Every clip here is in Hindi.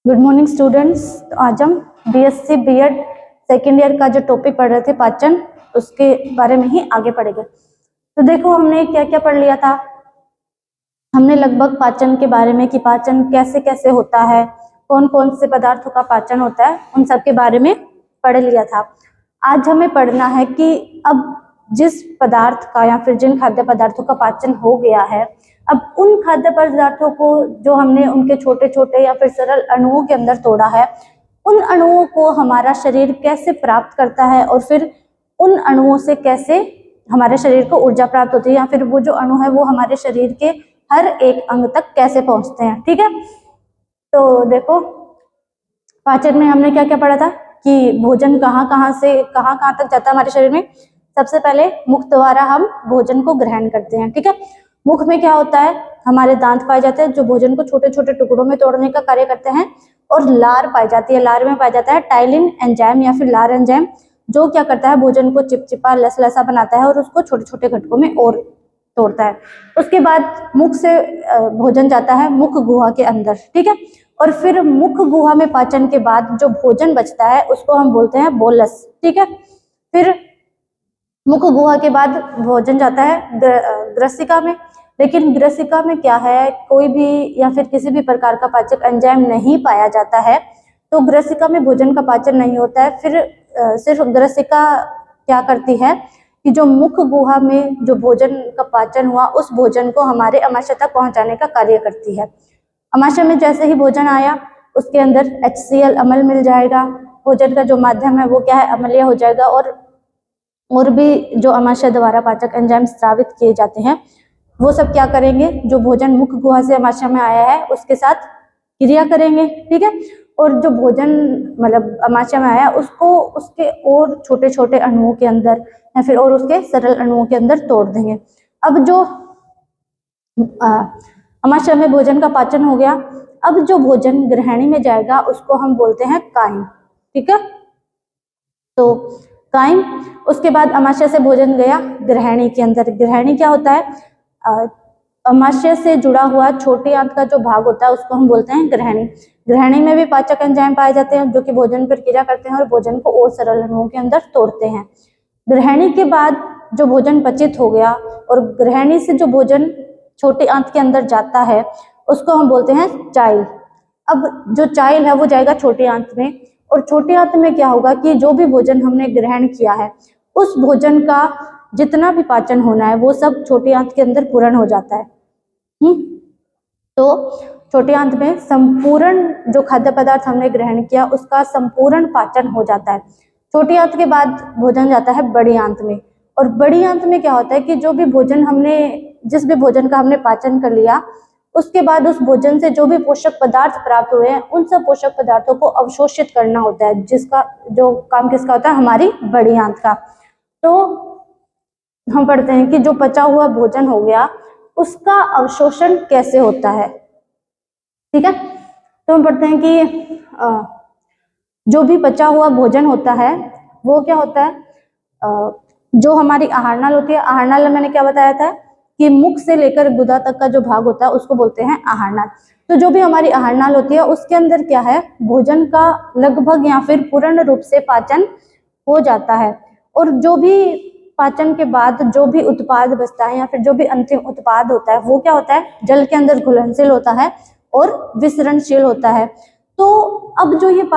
Good morning students. तो आज हम बीएससी बीएड सेकेंड ईयर का जो टॉपिक पढ़ रहे थे पाचन, उसके बारे में ही आगे पढ़ेंगे। तो देखो हमने क्या क्या पढ़ लिया था। हमने लगभग पाचन के बारे में कि पाचन कैसे कैसे होता है, कौन कौन से पदार्थों का पाचन होता है, उन सब के बारे में पढ़ लिया था। आज हमें पढ़ना है कि अब जिस पदार्थ का या फिर जिन खाद्य पदार्थों का पाचन हो गया है, अब उन खाद्य पदार्थों को जो हमने उनके छोटे छोटे या फिर सरल अणुओं के अंदर तोड़ा है, उन अणुओं को हमारा शरीर कैसे प्राप्त करता है और फिर उन अणुओं से कैसे हमारे शरीर को ऊर्जा प्राप्त होती है, या फिर वो जो अणु है वो हमारे शरीर के हर एक अंग तक कैसे पहुंचते हैं। ठीक है, तो देखो पाचन में हमने क्या क्या पढ़ा था कि भोजन कहाँ कहाँ से कहाँ कहाँ तक जाता है हमारे शरीर में। सबसे पहले मुख द्वारा हम भोजन को ग्रहण करते हैं। ठीक है, मुख में क्या होता है, हमारे दांत पाए जाते हैं जो भोजन को छोटे छोटे टुकड़ों में तोड़ने का कार्य करते हैं, और लार पाई जाती है। लार में पाया जाता है टाइलिन एंजाइम या फिर लार एंजाइम, जो क्या करता है भोजन को चिपचिपा लसलसा बनाता है और उसको छोटे छोटे घटकों में और तोड़ता है। उसके बाद मुख से भोजन जाता है मुख गुहा के अंदर। ठीक है, और फिर मुख गुहा में पाचन के बाद जो भोजन बचता है उसको हम बोलते हैं बोलस। ठीक है, फिर मुख गुहा के बाद भोजन जाता है ग्रसिका में, लेकिन ग्रसिका में क्या है, कोई भी या फिर किसी भी प्रकार का पाचक एंजाइम नहीं पाया जाता है, तो ग्रसिका में भोजन का पाचन नहीं होता है। फिर सिर्फ ग्रसिका क्या करती है कि जो मुख गुहा में जो भोजन का पाचन हुआ उस भोजन को हमारे अमाशय तक पहुंचाने का कार्य करती है। अमाशय में जैसे ही भोजन आया उसके अंदर HCl अम्ल मिल जाएगा, भोजन का जो माध्यम है वो क्या है अम्लीय हो जाएगा, और भी जो अमाशय द्वारा पाचक एंजाइम स्रावित किए जाते हैं वो सब क्या करेंगे, जो भोजन मुख गुहा से अमाशय में आया है उसके साथ क्रिया करेंगे। ठीक है, और जो भोजन मतलब अमाशय में आया उसको उसके और छोटे छोटे अणुओं के अंदर या फिर और उसके सरल अणुओं के अंदर तोड़ देंगे। अब जो अमाशय में भोजन का पाचन हो गया, अब जो भोजन ग्रहणी में जाएगा उसको हम बोलते हैं कायम। ठीक है, तो कायम, उसके बाद अमाशय से भोजन गया ग्रहणी के अंदर। ग्रहणी क्या होता है, अमाशय से जुड़ा हुआ छोटी आंत का जो भाग होता है उसको हम बोलते हैं ग्रहणी। ग्रहणी में भी पाचक एंजाइम पाए जाते हैं जो कि भोजन पर क्रिया करते हैं और भोजन को और सरल अणुओं के अंदर तोड़ते हैं। ग्रहणी के बाद जो भोजन पचित हो गया और ग्रहणी से जो भोजन छोटी आंत के अंदर जाता है उसको हम बोलते हैं चाइल। अब जो चाइल है वो जाएगा छोटी आंत में, और छोटी आंत में क्या होगा कि जो भी भोजन हमने ग्रहण किया है उस भोजन का जितना भी पाचन होना है वो सब छोटी आंत के अंदर पूर्ण हो जाता है। तो छोटी आंत में संपूर्ण जो खाद्य पदार्थ हमने ग्रहण किया उसका संपूर्ण पाचन हो जाता है। छोटी आंत के बाद भोजन जाता है बड़ी आंत में, और बड़ी आंत में क्या होता है कि जो भी भोजन हमने जिस भी भोजन का हमने पाचन कर लिया उसके बाद उस भोजन से जो भी पोषक पदार्थ प्राप्त हुए हैं उन सब पोषक पदार्थों को अवशोषित करना होता है, जिसका जो काम किसका होता है, हमारी बड़ी आंत का। तो हम पढ़ते हैं कि जो पचा हुआ भोजन हो गया उसका अवशोषण कैसे होता है। ठीक है, तो हम पढ़ते हैं कि जो भी पचा हुआ भोजन होता है वो क्या होता है, जो हमारी आहार नाल होती है, आहार नाल मैंने क्या बताया था कि मुख से लेकर गुदा तक का जो भाग होता है उसको बोलते हैं आहार नाल। तो जो भी हमारी आहार नाल होती है उसके अंदर क्या है, भोजन का लगभग या फिर पूर्ण रूप से पाचन हो जाता है, और जो भी पाचन के बाद जो भी उत्पाद बचता है या फिर जो भी अंतिम उत्पाद होता है वो क्या होता है, जल के अंदर घुलनशील होता है और विसरणशील होता है। तो अब जो ये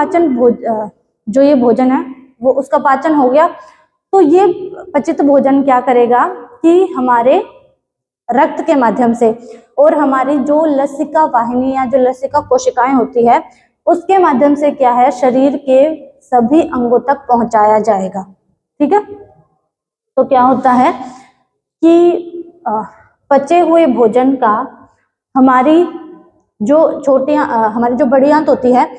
जो ये भोजन है वो उसका पाचन हो गया, तो ये पचित भोजन क्या करेगा कि हमारे रक्त के माध्यम से और हमारी जो लसिका वाहिनी या जो लसिका कोशिकाएं होती है उसके माध्यम से क्या है, शरीर के सभी अंगों तक पहुंचाया जाएगा। ठीक है, तो क्या होता है कि पचे हुए भोजन का हमारी जो हमारी जो बड़ी आंत होती है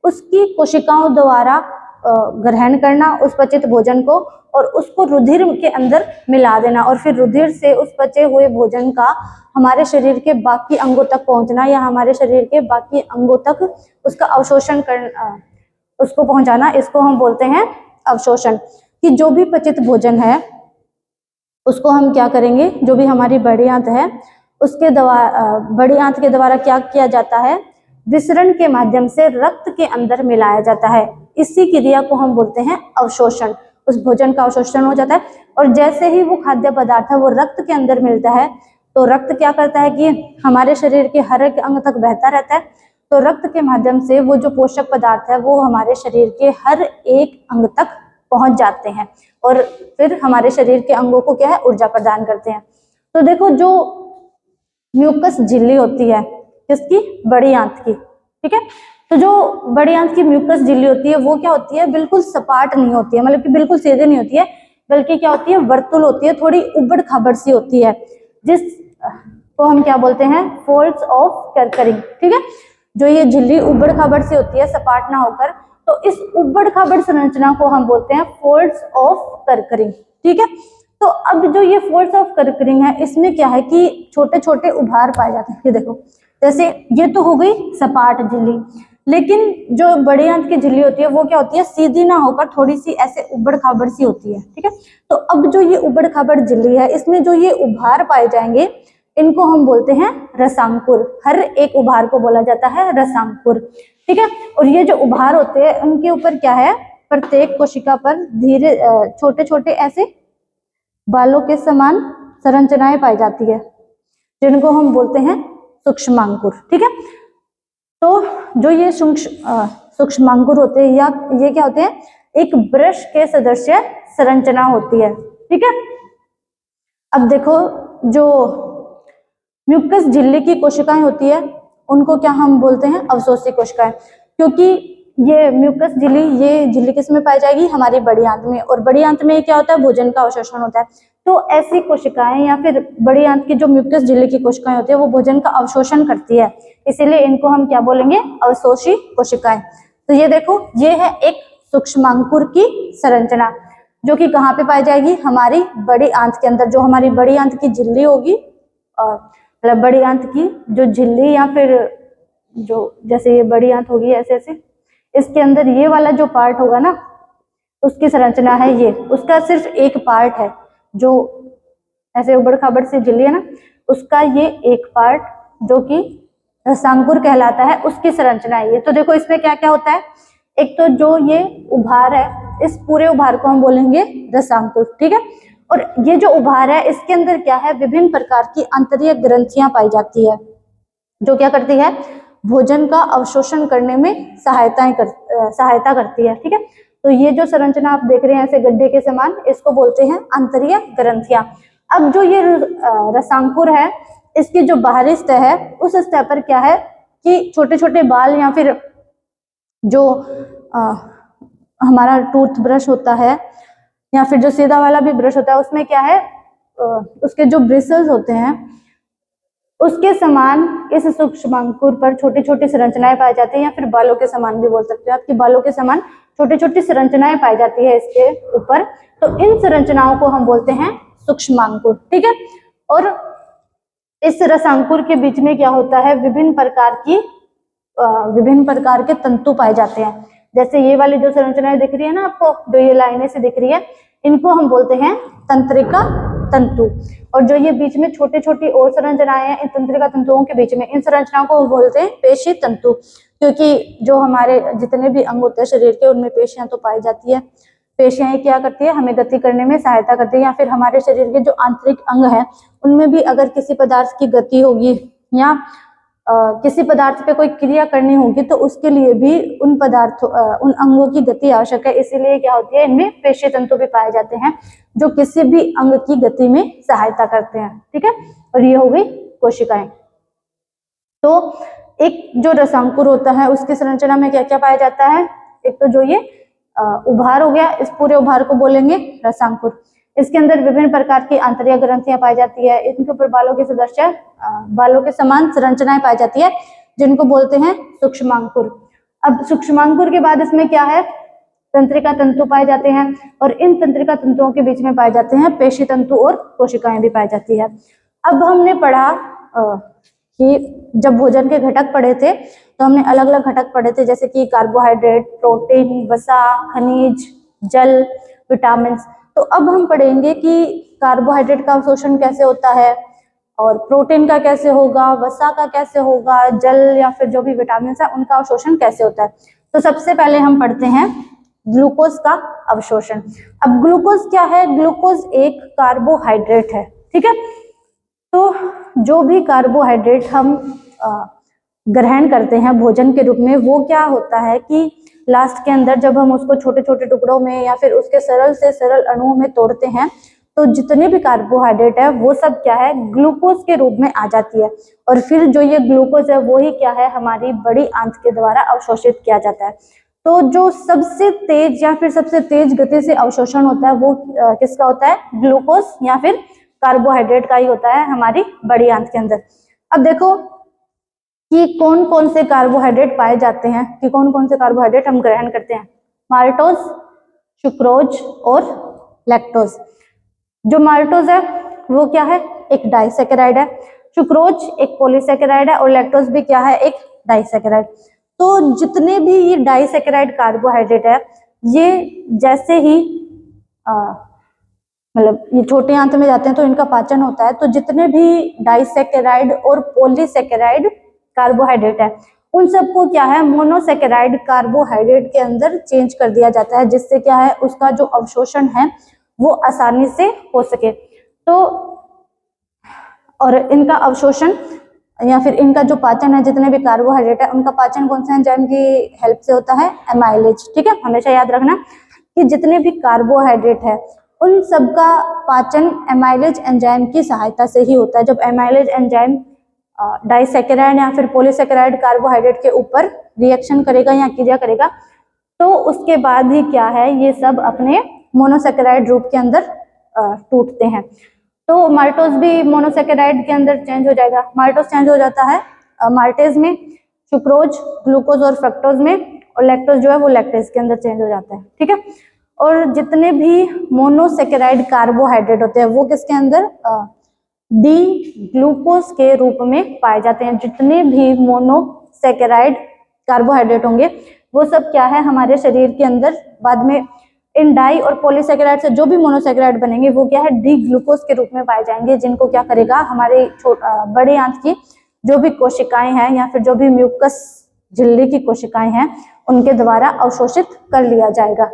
उसकी कोशिकाओं द्वारा ग्रहण करना उस पचित भोजन को, और उसको रुधिर के अंदर मिला देना, और फिर रुधिर से उस पचे हुए भोजन का हमारे शरीर के बाकी अंगों तक पहुंचना या हमारे शरीर के बाकी अंगों तक उसका अवशोषण उसको पहुंचाना, इसको हम बोलते हैं अवशोषण। कि जो भी पचित भोजन है उसको हम क्या करेंगे, जो भी हमारी बड़ी आंत है उसके बड़ी आंत के द्वारा क्या किया जाता है, विसरण के माध्यम से रक्त के अंदर मिलाया जाता है। इसी क्रिया को हम बोलते हैं अवशोषण। उस भोजन का अवशोषण हो जाता है और जैसे ही वो खाद्य पदार्थ है वो रक्त के अंदर मिलता है तो रक्त क्या करता है कि हमारे शरीर के हर एक अंग तक बहता रहता है। तो रक्त के माध्यम से वो जो पोषक पदार्थ है वो हमारे शरीर के हर एक अंग तक पहुंच जाते हैं और फिर हमारे शरीर के अंगों को क्या है, ऊर्जा प्रदान करते हैं। तो देखो जो म्यूकस झिल्ली होती है किसकी, बड़ी आंत की, ठीक है। तो जो बड़ी आंत की म्यूकस झिल्ली होती है वो क्या होती है, बिल्कुल सपाट नहीं होती है, मतलब कि बिल्कुल सीधे नहीं होती है, बल्कि क्या होती है, वर्तुल होती है, थोड़ी उबड़ खाबड़ सी होती है, जिस को हम क्या बोलते हैं, फोल्ड्स ऑफ कर्करिंग, ठीक है। जो ये झिल्ली उबड़ खाबड़ सी होती है, सपाट ना होकर, तो इस उबड़ खाबड़ संरचना को हम बोलते हैं फोल्ड्स ऑफ कर्करिंग, ठीक है। तो अब जो ये फोल्ड्स ऑफ कर्करिंग है इसमें क्या है कि छोटे छोटे उभार पाए जाते हैं। ये देखो, जैसे ये तो हो गई सपाट झिल्ली, लेकिन जो बड़ी आंत की झिल्ली होती है वो क्या होती है, सीधी ना होकर थोड़ी सी ऐसे उबड़ खाबड़ सी होती है, ठीक है। तो अब जो ये उबड़ खाबड़ झिल्ली है इसमें जो ये उभार पाए जाएंगे इनको हम बोलते हैं रसांकुर। हर एक उभार को बोला जाता है रसांकुर, ठीक है। और ये जो उभार होते हैं उनके ऊपर क्या है, प्रत्येक कोशिका पर धीरे छोटे छोटे ऐसे बालों के समान संरचनाएं पाई जाती है जिनको हम बोलते हैं सूक्ष्मांकुर, ठीक है। तो जो ये सूक्ष्मांकुर होते हैं या ये क्या होते हैं, एक ब्रश के सदृश संरचना होती है, ठीक है। अब देखो जो म्यूकस झिल्ली की कोशिकाएं होती है उनको क्या हम बोलते हैं, अवशोषी कोशिकाएं, क्योंकि ये म्यूकस झिल्ली, ये झिल्ली किस में पाई जाएगी, हमारी बड़ी आंत में, और बड़ी आंत में क्या होता है, भोजन का अवशोषण होता है। तो ऐसी कोशिकाएं या फिर बड़ी आंत की जो म्यूकस झिल्ली की कोशिकाएं होती है वो भोजन का अवशोषण करती है, इसीलिए इनको हम क्या बोलेंगे, अवशोषी कोशिकाएं। तो ये देखो, ये है एक सूक्ष्मांकुर की संरचना जो कि कहाँ पे पाई जाएगी, हमारी बड़ी आंत के अंदर। जो हमारी बड़ी आंत की झिल्ली होगी, मतलब बड़ी आंत की जो झिल्ली या फिर जो जैसे ये बड़ी आंत होगी ऐसे ऐसे, इसके अंदर ये वाला जो पार्ट होगा ना उसकी संरचना है ये, उसका सिर्फ एक पार्ट है, जो ऐसे उबड़ खाबड़ से झिल्ली है ना उसका ये एक पार्ट जो कि रसांकुर कहलाता है, उसकी संरचना है ये। तो देखो इसमें क्या क्या होता है, एक तो जो ये उभार है इस पूरे उभार को हम बोलेंगे रसांकुर, ठीक है। और ये जो उभार है इसके अंदर क्या है, विभिन्न प्रकार की आंतरिक ग्रंथियां पाई जाती है जो क्या करती है, भोजन का अवशोषण करने में सहायता करती है, ठीक है। तो ये जो संरचना आप देख रहे हैं ऐसे गड्ढे के समान, इसको बोलते हैं आंतरिक ग्रंथियां। अब जो ये रसांकुर है इसकी जो बाहरी सतह है उस सतह पर क्या है कि छोटे छोटे बाल या फिर जो हमारा टूथ ब्रश होता है या फिर जो सीधा वाला भी ब्रश होता है उसमें क्या है, उसके जो ब्रिसल्स होते हैं उसके समान इस सूक्ष्मांकुर पर छोटी छोटी संरचनाएं पाई जाती है, या फिर बालों के समान भी बोल सकते हो आपकी बालों के समान छोटी छोटी संरचनाएं पाई जाती है इसके ऊपर। तो इन संरचनाओं को हम बोलते हैं सूक्ष्मांकुर, ठीक है। और इस रसांकुर के बीच में क्या होता है, विभिन्न प्रकार के तंतु पाए जाते हैं। जैसे ये वाली जो संरचनाएं दिख रही है ना आपको, जो ये लाइनें से दिख रही है, इनको हम बोलते हैं तंत्रिका तंतु। और जो ये बीच में छोटी छोटी और संरचनाएं हैं इन तंत्रिका तंतुओं के बीच में, इन संरचनाओं को बोलते हैं पेशी तंतु, क्योंकि जो हमारे जितने भी अंग होते हैं शरीर के उनमें पेशियां तो पाई जाती है। पेशियां क्या करती है, हमें गति करने में सहायता करती है, या फिर हमारे शरीर के जो आंतरिक अंग है उनमें भी अगर किसी पदार्थ की गति होगी या किसी पदार्थ पे कोई क्रिया करनी होगी तो उसके लिए भी उन अंगों की गति आवश्यक है, इसीलिए क्या होती है, इनमें पेशी तंतु भी पाए जाते हैं जो किसी भी अंग की गति में सहायता करते हैं, ठीक है। और ये हो गई कोशिकाएं। तो एक जो रसांकुर होता है उसकी संरचना में क्या क्या पाया जाता है, एक तो जो ये उभार हो गया, इस पूरे उभार को बोलेंगे रसांकुर। इसके अंदर विभिन्न प्रकार की आंतरिक ग्रंथियां पाई जाती है, इनके ऊपर बालों के समान संरचनाएं पाई जाती है जिनको बोलते हैं सूक्ष्मांकुर। अब सूक्ष्मांकुर के बाद इसमें क्या है, तंत्रिका तंतु पाए जाते हैं, और इन तंत्रिका तंतुओं के बीच में पाए जाते हैं पेशी तंतु और कोशिकाएं भी पाई जाती है। अब हमने पढ़ा कि जब भोजन के घटक पढ़े थे तो हमने अलग अलग घटक पढ़े थे, जैसे कि कार्बोहाइड्रेट, प्रोटीन, वसा, खनिज, जल, विटामिन। तो अब हम पढ़ेंगे कि कार्बोहाइड्रेट का अवशोषण कैसे होता है और प्रोटीन का कैसे होगा, वसा का कैसे होगा, जल या फिर जो भी विटामिन है उनका अवशोषण कैसे होता है। तो सबसे पहले हम पढ़ते हैं ग्लूकोज का अवशोषण। अब ग्लूकोज क्या है? ग्लूकोज एक कार्बोहाइड्रेट है, ठीक है। तो जो भी कार्बोहाइड्रेट हम ग्रहण करते हैं भोजन के रूप में, वो क्या होता है कि लास्ट के अंदर जब हम उसको छोटे छोटे टुकड़ों में या फिर उसके सरल से सरल अणुओं में तोड़ते हैं तो जितने भी कार्बोहाइड्रेट है वो सब क्या है? ग्लूकोज के रूप में आ जाती है। और फिर जो ये ग्लूकोज है वो ही क्या है? हमारी बड़ी आंत के द्वारा अवशोषित किया जाता है। तो जो सबसे तेज या फिर सबसे तेज गति से अवशोषण होता है वो किसका होता है? ग्लूकोज या फिर कार्बोहाइड्रेट का ही होता है हमारी बड़ी आंत के अंदर। अब देखो कि कौन कौन से कार्बोहाइड्रेट पाए जाते हैं, कि कौन कौन से कार्बोहाइड्रेट हम ग्रहण करते हैं। माल्टोज, सुक्रोज और लैक्टोज। जो माल्टोज है वो क्या है? एक डाइसैकेराइड है। सुक्रोज एक पॉलीसैकेराइड है और लैक्टोज भी क्या है? एक डाइसैकेराइड। तो जितने भी ये डाइसैकेराइड कार्बोहाइड्रेट है ये जैसे ही मतलब ये छोटे आंत में जाते हैं तो इनका पाचन होता है। तो जितने भी डाइसैकेराइड और पॉलीसैकेराइड कार्बोहाइड्रेट है उन सबको क्या है? मोनोसैकेराइड कार्बोहाइड्रेट के अंदर चेंज कर दिया जाता है, जिससे क्या है? उसका जो अवशोषण है वो आसानी से हो सके। तो और इनका अवशोषण या फिर इनका जो पाचन है, जितने भी कार्बोहाइड्रेट है उनका पाचन कौन से एंजाइम की हेल्प से होता है? एमाइलेज, ठीक है। हमेशा याद रखना कि जितने भी कार्बोहाइड्रेट है उन सबका पाचन एमाइलेज एंजाइम की सहायता से ही होता है। जब एमाइलेज एंजाइम डाइसैकेराइड या फिर पॉलीसैकेराइड कार्बोहाइड्रेट के ऊपर रिएक्शन करेगा या क्रिया करेगा तो उसके बाद ही क्या है? ये सब अपने मोनोसैकेराइड रूप के अंदर टूटते हैं। तो माल्टोज भी मोनोसैकेराइड के अंदर चेंज हो जाएगा। माल्टोज चेंज हो जाता है माल्टेज में, सुक्रोज ग्लूकोज और फ्रक्टोज में, और लैक्टोज जो है वो लैक्टेज के अंदर चेंज हो जाता है, ठीक है। और जितने भी मोनोसैकेराइड कार्बोहाइड्रेट होते हैं वो किसके अंदर? डी ग्लूकोज के रूप में पाए जाते हैं। जितने भी मोनोसैकेराइड कार्बोहाइड्रेट होंगे वो सब क्या है? हमारे शरीर के अंदर बाद में इन डाई और पॉलीसैकेराइड से जो भी मोनोसैकेराइड बनेंगे वो क्या है? डी ग्लूकोज के रूप में पाए जाएंगे, जिनको क्या करेगा? हमारे बड़ी आंत की जो भी कोशिकाएं हैं या फिर जो भी म्यूकस झिल्ली की कोशिकाएं हैं उनके द्वारा अवशोषित कर लिया जाएगा।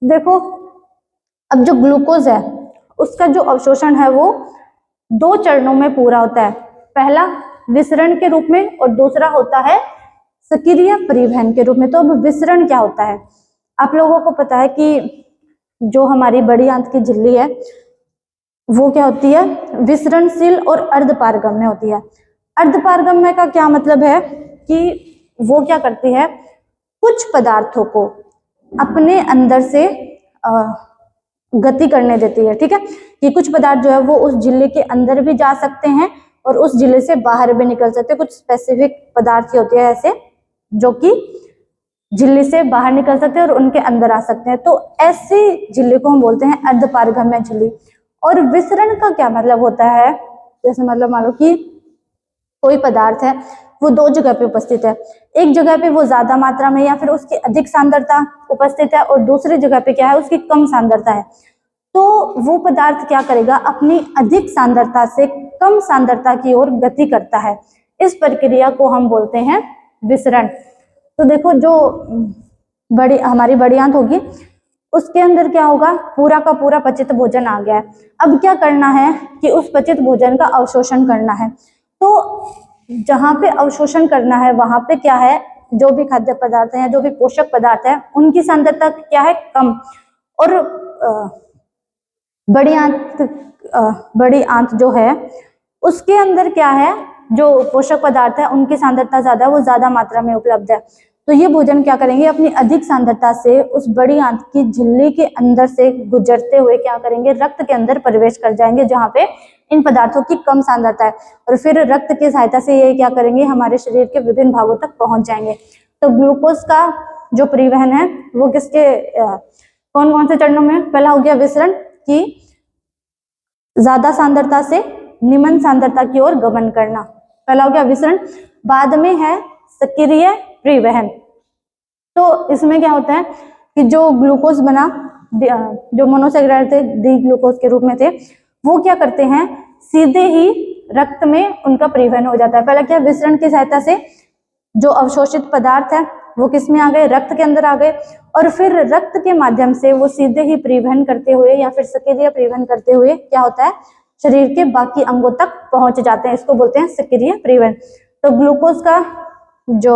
देखो अब जो ग्लूकोज है उसका जो अवशोषण है वो 2 चरणों में पूरा होता है। पहला विसरण के रूप में और दूसरा होता है सक्रिय परिवहन के रूप में। तो अब विसरण क्या होता है? आप लोगों को पता है कि जो हमारी बड़ी आंत की झिल्ली है वो क्या होती है? विसरणशील और अर्धपारगम्य होती है। अर्धपारगम्य का क्या मतलब है? कि वो क्या करती है? कुछ पदार्थों को अपने अंदर से गति करने देती है, ठीक है। कि कुछ पदार्थ जो है वो उस झिल्ली के अंदर भी जा सकते हैं और उस झिल्ली से बाहर भी निकल सकते हैं। कुछ स्पेसिफिक पदार्थ होते हैं ऐसे जो कि झिल्ली से बाहर निकल सकते हैं और उनके अंदर आ सकते हैं। तो ऐसी झिल्ली को हम बोलते हैं अर्धपारगम्य झिल्ली। और विसरण का क्या मतलब होता है? जैसे मतलब मान लो कि कोई पदार्थ है वो 2 जगह पे उपस्थित है। एक जगह पे वो ज्यादा मात्रा में या फिर उसकी अधिक सांद्रता उपस्थित है और दूसरी जगह पे क्या है? उसकी कम सांद्रता है। तो वो पदार्थ क्या करेगा? अपनी अधिक सांद्रता से कम सांद्रता की ओर गति करता है। इस प्रक्रिया को हम बोलते हैं विसरण। तो देखो जो हमारी बड़ी आंत होगी उसके अंदर क्या होगा? पूरा का पूरा पचित भोजन आ गया है। अब क्या करना है कि उस पचित भोजन का अवशोषण करना है। तो जहां पे अवशोषण करना है वहां पे क्या है? जो भी खाद्य पदार्थ है, जो भी पोषक पदार्थ है उनकी सांद्रता क्या है? कम। और बड़ी आंत जो है उसके अंदर क्या है? जो पोषक पदार्थ है उनकी सांद्रता ज्यादा है, वो ज्यादा मात्रा में उपलब्ध है। तो ये भोजन क्या करेंगे? अपनी अधिक सांद्रता से उस बड़ी आंत की झिल्ली के अंदर से गुजरते हुए क्या करेंगे? रक्त के अंदर प्रवेश कर जाएंगे जहां पे इन पदार्थों की कम सांद्रता है। और फिर रक्त की सहायता से ये क्या करेंगे? हमारे शरीर के विभिन्न भागों तक पहुंच जाएंगे। तो ग्लूकोज का जो परिवहन है वो किसके कौन कौन से चरणों में? पहला हो गया विसरण, की ज्यादा सांद्रता से निम्न सांद्रता की ओर गमन करना, पहला हो गया विसरण। बाद में है सक्रिय परिवहन। तो इसमें क्या होता है कि जो ग्लूकोज बना, जो मोनोसैकेराइड थे डी ग्लूकोज के रूप में थे, वो क्या करते हैं? सीधे ही रक्त में उनका परिवहन हो जाता है। पहले क्या, विसरण की सहायता से जो अवशोषित पदार्थ है वो किस में आ गए, रक्त के अंदर आ गए, और फिर रक्त के माध्यम से वो सीधे ही परिवहन करते हुए या फिर सक्रिय परिवहन करते हुए क्या होता है, शरीर के बाकी अंगों तक पहुंच जाते हैं। इसको बोलते हैं सक्रिय परिवहन। तो ग्लूकोज का जो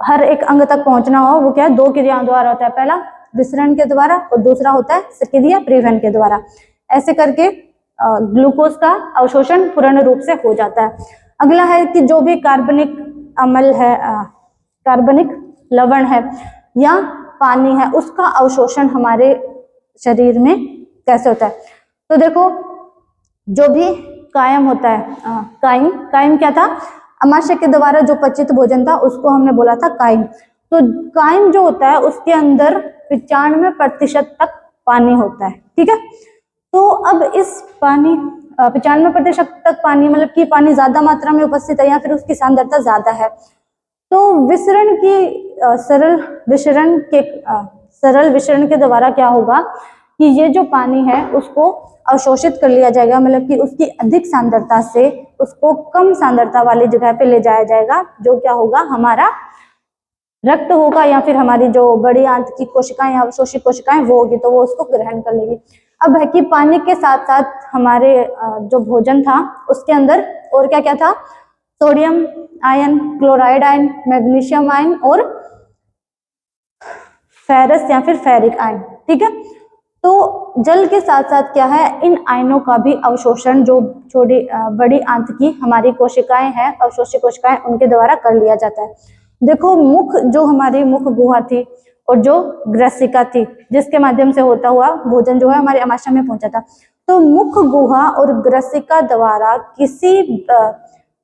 हर एक अंग तक पहुंचना हो वो क्या है, 2 क्रियाओं द्वारा होता है। पहला विसरण के द्वारा और दूसरा होता है सक्रिय परिवहन के द्वारा। ऐसे करके ग्लूकोज का अवशोषण पूर्ण रूप से हो जाता है। अगला है कि जो भी कार्बनिक अम्ल है, कार्बनिक लवण है या पानी है, उसका अवशोषण हमारे शरीर में कैसे होता है। तो देखो, जो भी कायम होता है, कायम क्या था, अमाशय के द्वारा जो पचित भोजन था उसको हमने बोला था कायम। तो कायम जो होता है उसके अंदर 95% तक पानी होता है, ठीक है। तो अब इस पानी 95% तक पानी, मतलब कि पानी ज्यादा मात्रा में उपस्थित है या फिर उसकी सांद्रता ज्यादा है। तो विसरण की सरल विसरण के द्वारा क्या होगा कि ये जो पानी है उसको अवशोषित कर लिया जाएगा, मतलब कि उसकी अधिक सांद्रता से उसको कम सांद्रता वाली जगह पे ले जाया जाएगा, जो क्या होगा, हमारा रक्त होगा या फिर हमारी जो बड़ी आंत की कोशिकाएं या अवशोषित कोशिकाएं वो होगी, तो वो उसको ग्रहण कर लेगी। अब है कि पानी के साथ साथ हमारे जो भोजन था उसके अंदर और क्या क्या था, sodium ion, chloride ion, magnesium ion और फेरस या फिर फेरिक आयन, ठीक है। तो जल के साथ साथ क्या है, इन आयनों का भी अवशोषण जो छोटी बड़ी आंत की हमारी कोशिकाएं हैं, अवशोषित कोशिकाएं, उनके द्वारा कर लिया जाता है। देखो, मुख जो हमारी मुख गुहा थी और जो ग्रसिका थी जिसके माध्यम से होता हुआ भोजन जो है हमारे आमाशय में पहुंचा था, तो मुख गुहा और ग्रसिका द्वारा किसी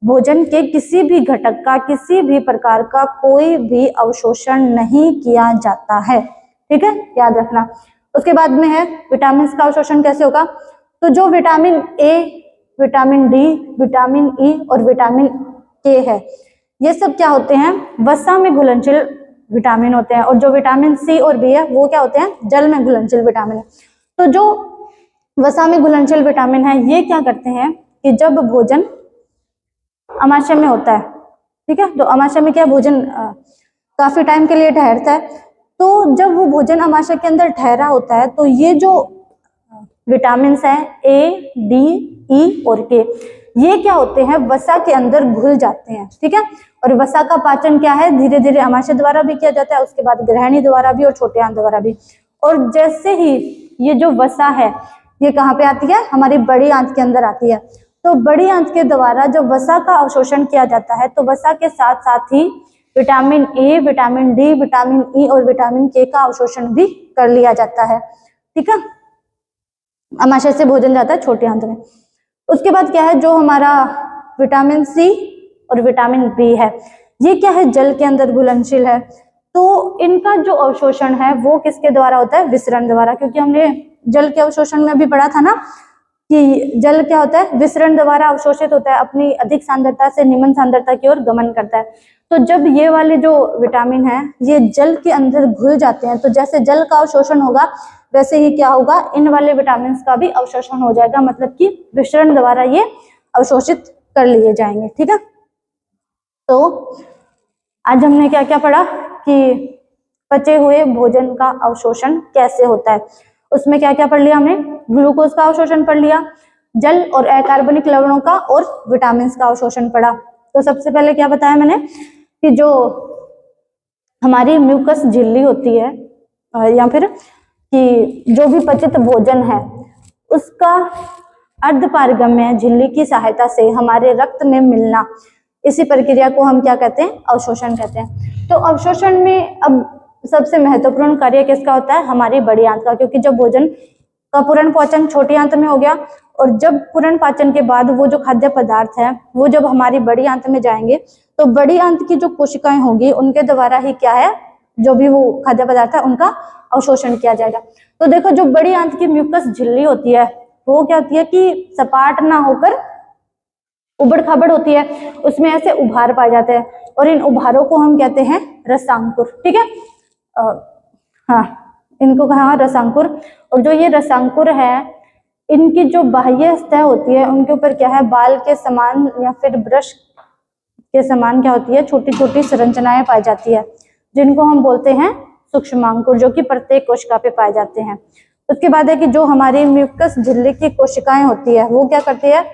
भोजन के किसी भी घटक का किसी भी प्रकार का कोई भी अवशोषण नहीं किया जाता है, ठीक है, याद रखना। उसके बाद में है विटामिन का अवशोषण कैसे होगा। तो जो vitamin A, vitamin D, vitamin E और विटामिन के है, ये सब क्या होते हैं, वसा में घुलनशील विटामिन होते हैं, और जो विटामिन सी और बी है वो क्या होते हैं, जल में घुलनशील विटामिन है। तो जो वसा में घुलनशील विटामिन है ये क्या करते हैं कि जब भोजन आमाशय में होता है, ठीक है, तो आमाशय में क्या भोजन काफी टाइम के लिए ठहरता है, तो जब वो भोजन आमाशय के अंदर ठहरा होता है तो ये जो विटामिन है ए, डी, ई और के, ये क्या होते हैं, वसा के अंदर घुल जाते हैं, ठीक है। और वसा का पाचन क्या है, धीरे धीरे आमाशय द्वारा भी किया जाता है, उसके बाद ग्रहणी द्वारा भी और छोटे आंत द्वारा भी। और जैसे ही ये जो वसा है ये कहाँ पे आती है, हमारी बड़ी आंत के अंदर आती है। तो बड़ी आंत के द्वारा जब वसा का अवशोषण किया जाता है तो वसा के साथ साथ ही vitamin A, vitamin D, vitamin E और विटामिन के का अवशोषण भी कर लिया जाता है, ठीक है। आमाशय से भोजन जाता है छोटी आंत में। उसके बाद क्या है, जो हमारा विटामिन सी और विटामिन बी है, ये क्या है, जल के अंदर घुलनशील है। तो इनका जो अवशोषण है वो किसके द्वारा होता है, विसरण द्वारा, क्योंकि हमने जल के अवशोषण में भी पढ़ा था ना कि जल क्या होता है, विसरण द्वारा अवशोषित होता है, अपनी अधिक सांद्रता से निम्न सांद्रता की ओर गमन करता है। तो जब ये वाले जो विटामिन है ये जल के अंदर घुल जाते हैं, तो जैसे जल का अवशोषण होगा वैसे ही क्या होगा, इन वाले विटामिन का भी अवशोषण हो जाएगा, मतलब कि विसरण द्वारा ये अवशोषित कर लिए जाएंगे, ठीक है। तो आज हमने क्या क्या पढ़ा कि पचे हुए भोजन का अवशोषण कैसे होता है। उसमें क्या क्या पढ़ लिया हमने, ग्लूकोज का अवशोषण पढ़ लिया, जल और अकार्बनिक लवणों का और विटामिन का अवशोषण पढ़ा। तो सबसे पहले क्या बताया मैंने कि जो हमारी म्यूकस झिल्ली होती है या फिर कि जो भी पचित भोजन है उसका अर्धपारगम्य झिल्ली की सहायता से हमारे रक्त में मिलना, इसी प्रक्रिया को हम क्या कहते हैं, अवशोषण कहते हैं। तो अवशोषण में अब सबसे महत्वपूर्ण कार्य किसका होता है, हमारी बड़ी आंत का, क्योंकि जब भोजन का पूर्ण पाचन छोटी आंत में हो गया और जब पूर्ण पाचन के बाद वो जो खाद्य पदार्थ है वो जब हमारी बड़ी आंत में जाएंगे तो बड़ी आंत की जो कोशिकाएं होंगी उनके द्वारा ही क्या है, जो भी वो खाद्य पदार्थ है उनका अवशोषण किया जाएगा। तो देखो, जो बड़ी आंत की म्यूकस झिल्ली होती है वो क्या होती है कि सपाट ना होकर उबड़ खाबड़ होती है, उसमें ऐसे उभार पाए जाते हैं और इन उभारों को हम कहते हैं रसांकुर, ठीक है। हाँ, इनको कहा रसांकुर। और जो ये रसांकुर है इनकी जो बाह्य सतह होती है उनके ऊपर क्या है, बाल के समान या फिर ब्रश के समान क्या होती है, छोटी छोटी संरचनाएं पाई जाती है, जिनको हम बोलते हैं सूक्ष्मांकुर, जो कि प्रत्येक कोशिका पे पाए जाते हैं। उसके बाद है कि जो हमारी म्यूकस झिल्ली की कोशिकाएं होती है वो क्या करती है,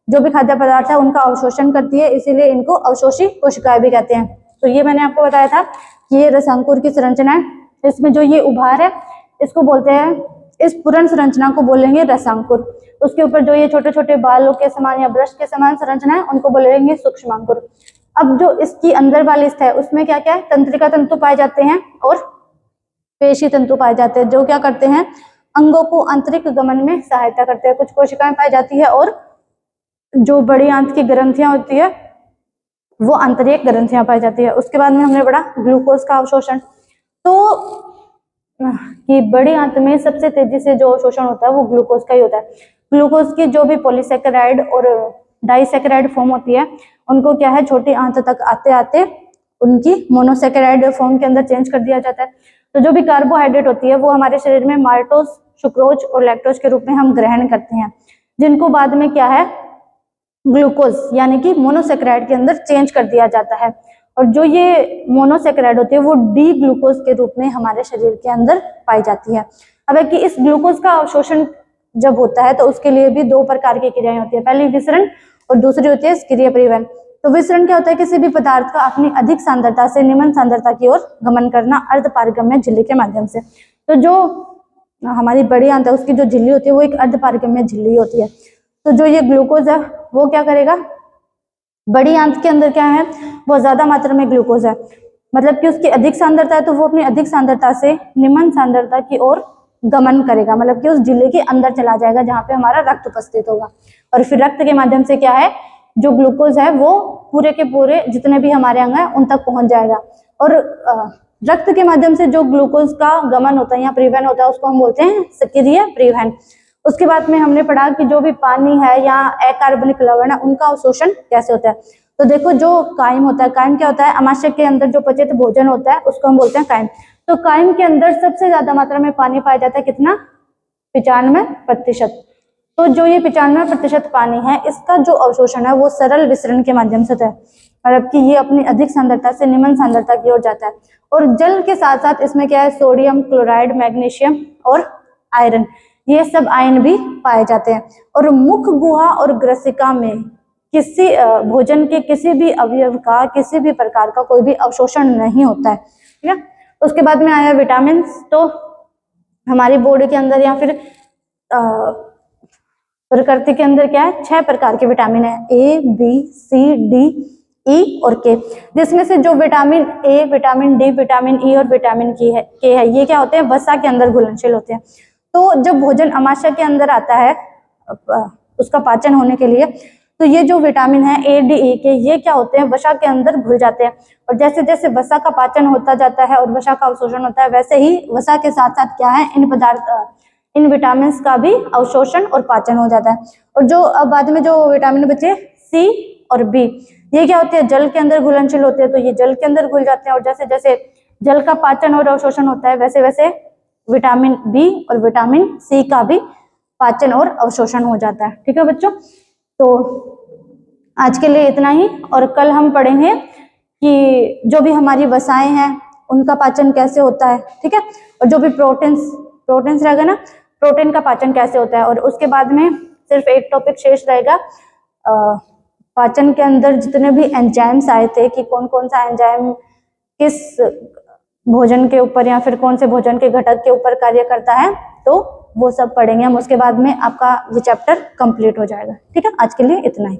जो भी खाद्य पदार्थ है उनका अवशोषण करती है, इसीलिए इनको अवशोषी कोशिकाएं भी कहते हैं। तो ये मैंने आपको बताया था कि ये रसांकुर की संरचना है। इसमें जो ये उभार है इसको बोलते हैं, इस पूर्ण संरचना को बोलेंगे रसांकुर। उसके ऊपर जो ये छोटे छोटे बालों के समान या ब्रश के समान संरचना है उनको बोलेंगे सूक्ष्मांकुर। अब जो इसकी अंदर वाली सतह है उसमें क्या क्या है, तंत्रिका तंतु पाए जाते हैं और पेशी तंतु पाए जाते हैं, जो क्या करते हैं, अंगों को आंतरिक गमन में सहायता करते हैं। कुछ कोशिकाएं पाई जाती है और जो बड़ी आंत की ग्रंथियां होती है वो आंतरिक ग्रंथियां पाई जाती है। उसके बाद में हमने पढ़ा ग्लूकोज का अवशोषण। तो कि बड़ी आंत में सबसे तेजी से जो अवशोषण होता है वो ग्लूकोज का ही होता है। ग्लूकोज की जो भी पॉलीसेकेराइड और डाइसेकेराइड फॉर्म होती है उनको क्या है, छोटी आंत तक आते आते उनकी मोनोसेकेराइड फॉर्म के अंदर चेंज कर दिया जाता है। तो जो भी कार्बोहाइड्रेट होती है वो हमारे शरीर में माल्टोज, सुक्रोज और लैक्टोज के रूप में हम ग्रहण करते हैं, जिनको बाद में क्या है, ग्लूकोज यानी कि मोनोसेकेराइड के अंदर चेंज कर दिया जाता है। और जो ये मोनोसेकेराइड होती है वो डी ग्लूकोज के रूप में हमारे शरीर के अंदर पाई जाती है। अब है कि इस ग्लूकोज का अवशोषण जब होता है तो उसके लिए भी दो प्रकार की क्रियाएं होती है, पहली विसरण और दूसरी होती है स्क्रिय परिवहन। तो विसरण क्या होता है, किसी भी पदार्थ का अपनी अधिक सांद्रता से निम्न सांद्रता की ओर गमन करना अर्धपारगम्य झिल्ली के माध्यम से। तो जो हमारी बड़ी आंत है उसकी जो झिल्ली होती है वो एक अर्धपारगम्य झिल्ली होती है। तो जो ये ग्लूकोज है वो क्या करेगा, बड़ी आंत के अंदर क्या है, बहुत ज्यादा मात्रा में ग्लूकोज है, मतलब कि उसकी अधिक सांद्रता है तो वो अपनी अधिक सांद्रता से निम्न सांद्रता की ओर गमन करेगा, मतलब कि उस झिल्ली के अंदर चला जाएगा जहां पे हमारा रक्त उपस्थित होगा। और फिर रक्त के माध्यम से क्या है, जो ग्लूकोज है वो पूरे के पूरे जितने भी हमारे अंग हैं उन तक पहुंच जाएगा। और रक्त के माध्यम से जो ग्लूकोज का गमन होता है या परिवहन होता है उसको हम बोलते हैं सक्रिय परिवहन। उसके बाद में हमने पढ़ा कि जो भी पानी है या अकार्बनिक लवण है उनका अवशोषण कैसे होता है। तो देखो जो कायम होता है, कायम क्या होता है, अमाशय के अंदर जो पचित भोजन होता है उसको हम बोलते हैं कायम। तो कायम के अंदर सबसे ज्यादा मात्रा में पानी पाया जाता है, कितना, 95%। तो जो ये 95% पानी है इसका जो अवशोषण है वो सरल विसरण के माध्यम से होता है, मतलब कि ये अपनी अधिक सांद्रता से निम्न सांद्रता की ओर जाता है। और जल के साथ साथ इसमें क्या है, सोडियम क्लोराइड, मैग्नीशियम और आयरन, ये सब आयन भी पाए जाते हैं। और मुख गुहा और ग्रसिका में किसी भोजन के किसी भी अवयव का किसी भी प्रकार का कोई भी अवशोषण नहीं होता है, ठीक है। उसके बाद में आया विटामिन। तो हमारी बॉडी के अंदर या फिर प्रकृति के अंदर क्या है, 6 प्रकार के विटामिन है, ए, बी, सी, डी, ई और के, जिसमें से जो vitamin A, vitamin D, vitamin E और विटामिन के है ये क्या होते हैं, वसा के अंदर घुलनशील होते हैं। तो जब भोजन अमाशय के अंदर आता है उसका पाचन होने के लिए, तो ये जो विटामिन है ए, डी, ई के, ये क्या होते हैं, वसा के अंदर घुल जाते हैं। और जैसे जैसे वसा का पाचन होता जाता है और वसा का अवशोषण होता है, वैसे ही वसा के साथ साथ क्या है, इन विटामिन का भी अवशोषण और पाचन हो जाता है। और जो अब बाद में जो विटामिन बचे सी और बी, ये क्या होते हैं, जल के अंदर घुलनशील होते हैं, तो ये जल के अंदर घुल जाते हैं। और जैसे जैसे जल का पाचन और अवशोषण होता है वैसे वैसे विटामिन बी और विटामिन सी का भी पाचन और अवशोषण हो जाता है, ठीक है बच्चों। तो आज के लिए इतना ही, और कल हम पढ़ेंगे कि जो भी हमारी वसाएं हैं उनका पाचन कैसे होता है, ठीक है। और जो भी प्रोटीन्स रहेगा ना, प्रोटीन का पाचन कैसे होता है। और उसके बाद में सिर्फ एक टॉपिक शेष रहेगा, पाचन के अंदर जितने भी एंजाइम्स आए थे कि कौन कौन सा एंजाइम किस भोजन के ऊपर या फिर कौन से भोजन के घटक के ऊपर कार्य करता है, तो वो सब पढ़ेंगे हम। उसके बाद में आपका ये चैप्टर कंप्लीट हो जाएगा, ठीक है। आज के लिए इतना ही।